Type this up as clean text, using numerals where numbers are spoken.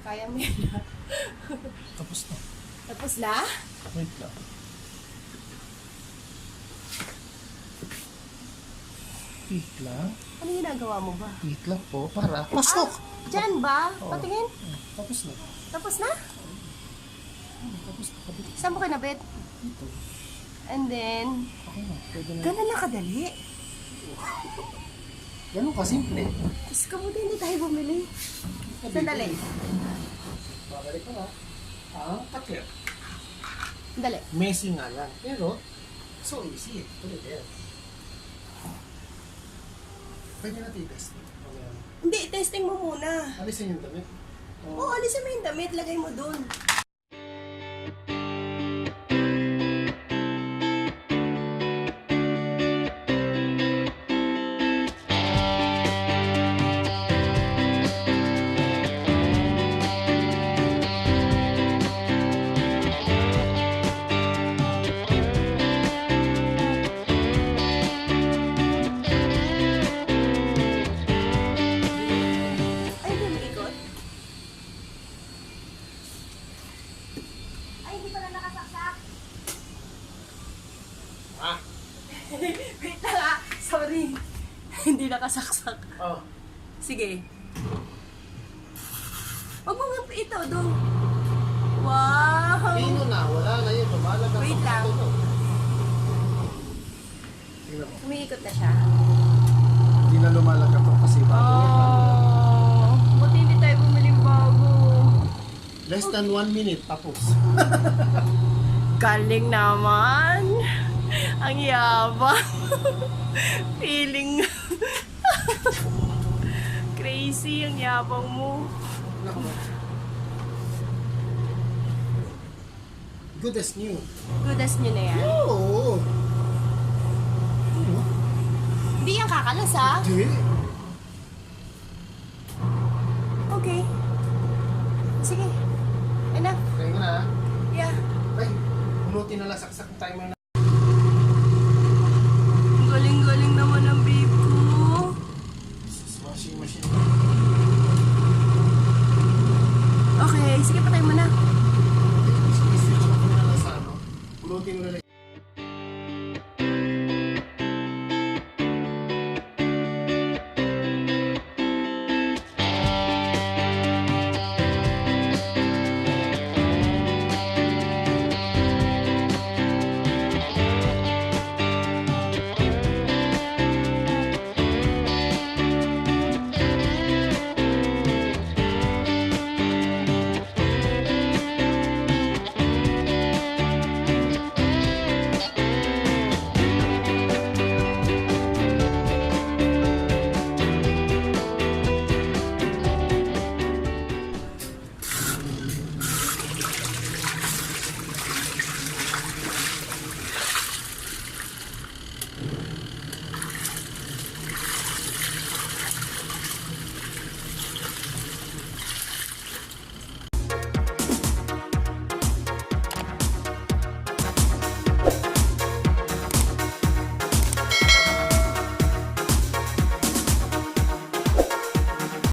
Kaya mo yan. Tapos na. Tapos na? Wait lang. Wait lang. Ano ginagawa mo ba? Wait lang po. Para. Pasok! Diyan ba? Oo. Patingin. Tapos na. Tapos na? Tapos na. Kabit. Saan mo kinabit? Dito. And then, Okay na. Pwede na. ganun na kadali. Ganun ka simple. Tapos kabuti hindi tayo bumili. Sandali. Babalik ko na. Ang takip. Sandali. Messy nga lang. Pero, so easy. Put it there. Pwede natin i-test. Mamaya. Hindi, testing mo muna. Alisin yung damit. Oo, alisin mo yung damit. Lagay mo dun. Ay, hindi mo ikot. Ay, hindi pala nakasaksak. Ah! Wait lang ah. Sorry. Hindi nakasaksak. Oh. Sige. Wag mo nga ito, dong. Wow! Pino na. Wala na yun. Tumalag ang Wait lang. Tingnan mo. Umiikot na siya. Hindi na lumalag ito kasi bago. Oh, buti hindi tayo bumiling bago. Less than 1 minute. Tapos. Galing naman. Ang yabang. Feeling. Crazy ang yabang mo. Naku. Good as new. Good as nyo na yan. Oo. Hindi yan kakalas ha. Hindi. Okay. Sige. Enough. Kaya nga na. Yeah. Ay, punutin na lang saksak ng timer na. Galing-galing naman ang babe ko. Washing machine. Okay, sige patay mo na.